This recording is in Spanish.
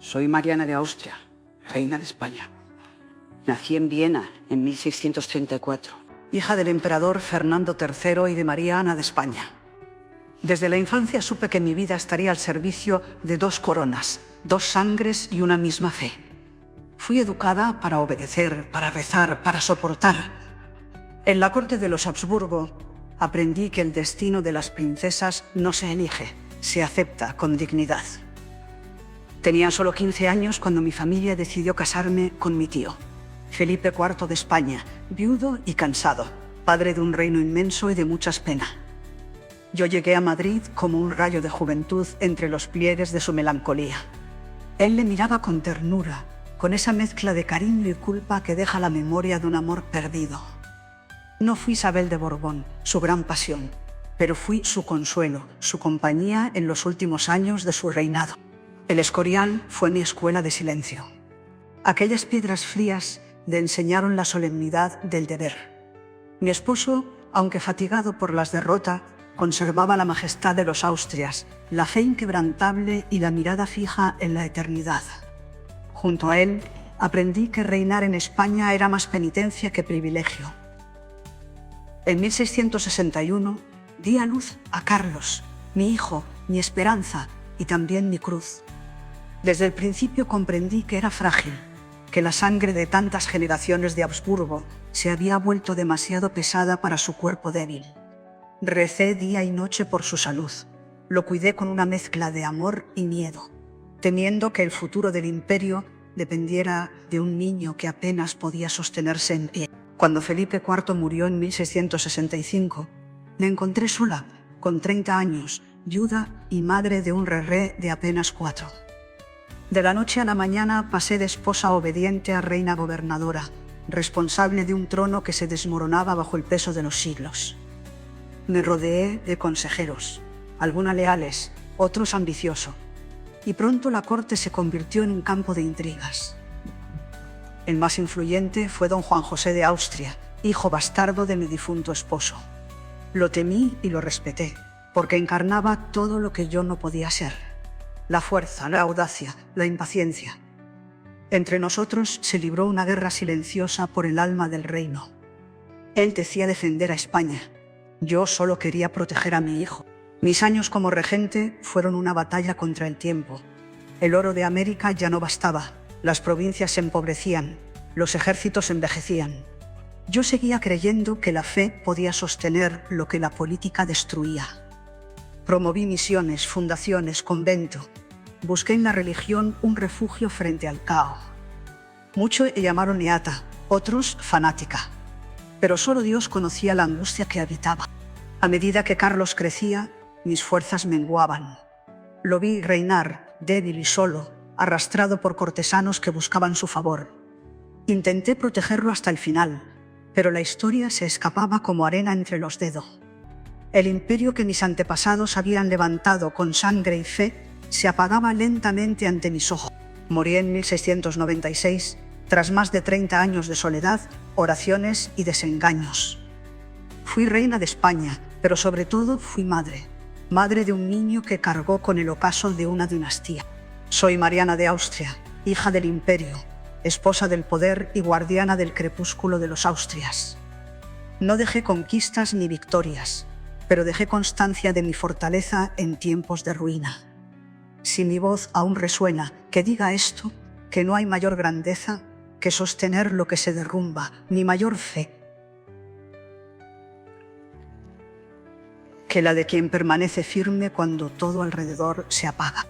Soy Mariana de Austria, reina de España. Nací en Viena en 1634. Hija del emperador Fernando III y de María Ana de España. Desde la infancia supe que mi vida estaría al servicio de dos coronas, dos sangres y una misma fe. Fui educada para obedecer, para rezar, para soportar. En la corte de los Habsburgo aprendí que el destino de las princesas no se elige, se acepta con dignidad. Tenía solo 15 años cuando mi familia decidió casarme con mi tío, Felipe IV de España, viudo y cansado, padre de un reino inmenso y de muchas penas. Yo llegué a Madrid como un rayo de juventud entre los pliegues de su melancolía. Él le miraba con ternura, con esa mezcla de cariño y culpa que deja la memoria de un amor perdido. No fui Isabel de Borbón, su gran pasión, pero fui su consuelo, su compañía en los últimos años de su reinado. El Escorial fue mi escuela de silencio. Aquellas piedras frías le enseñaron la solemnidad del deber. Mi esposo, aunque fatigado por las derrotas, conservaba la majestad de los Austrias, la fe inquebrantable y la mirada fija en la eternidad. Junto a él, aprendí que reinar en España era más penitencia que privilegio. En 1661 di a luz a Carlos, mi hijo, mi esperanza y también mi cruz. Desde el principio comprendí que era frágil, que la sangre de tantas generaciones de Habsburgo se había vuelto demasiado pesada para su cuerpo débil. Recé día y noche por su salud. Lo cuidé con una mezcla de amor y miedo, temiendo que el futuro del imperio dependiera de un niño que apenas podía sostenerse en pie. Cuando Felipe IV murió en 1665, me encontré sola, con 30 años, viuda y madre de un rerré de apenas 4. De la noche a la mañana pasé de esposa obediente a reina gobernadora, responsable de un trono que se desmoronaba bajo el peso de los siglos. Me rodeé de consejeros, algunos leales, otros ambiciosos, y pronto la corte se convirtió en un campo de intrigas. El más influyente fue don Juan José de Austria, hijo bastardo de mi difunto esposo. Lo temí y lo respeté, porque encarnaba todo lo que yo no podía ser: la fuerza, la audacia, la impaciencia. Entre nosotros se libró una guerra silenciosa por el alma del reino. Él decía defender a España. Yo solo quería proteger a mi hijo. Mis años como regente fueron una batalla contra el tiempo. El oro de América ya no bastaba, las provincias se empobrecían, los ejércitos envejecían. Yo seguía creyendo que la fe podía sostener lo que la política destruía. Promoví misiones, fundaciones, convento. Busqué en la religión un refugio frente al caos. Muchos le llamaron beata, otros fanática. Pero solo Dios conocía la angustia que habitaba. A medida que Carlos crecía, mis fuerzas menguaban. Lo vi reinar, débil y solo, arrastrado por cortesanos que buscaban su favor. Intenté protegerlo hasta el final, pero la historia se escapaba como arena entre los dedos. El imperio que mis antepasados habían levantado con sangre y fe se apagaba lentamente ante mis ojos. Morí en 1696, tras más de 30 años de soledad, oraciones y desengaños. Fui reina de España, pero sobre todo fui madre. Madre de un niño que cargó con el ocaso de una dinastía. Soy Mariana de Austria, hija del imperio, esposa del poder y guardiana del crepúsculo de los Austrias. No dejé conquistas ni victorias, pero dejé constancia de mi fortaleza en tiempos de ruina. Si mi voz aún resuena, que diga esto, que no hay mayor grandeza que sostener lo que se derrumba, ni mayor fe que la de quien permanece firme cuando todo alrededor se apaga.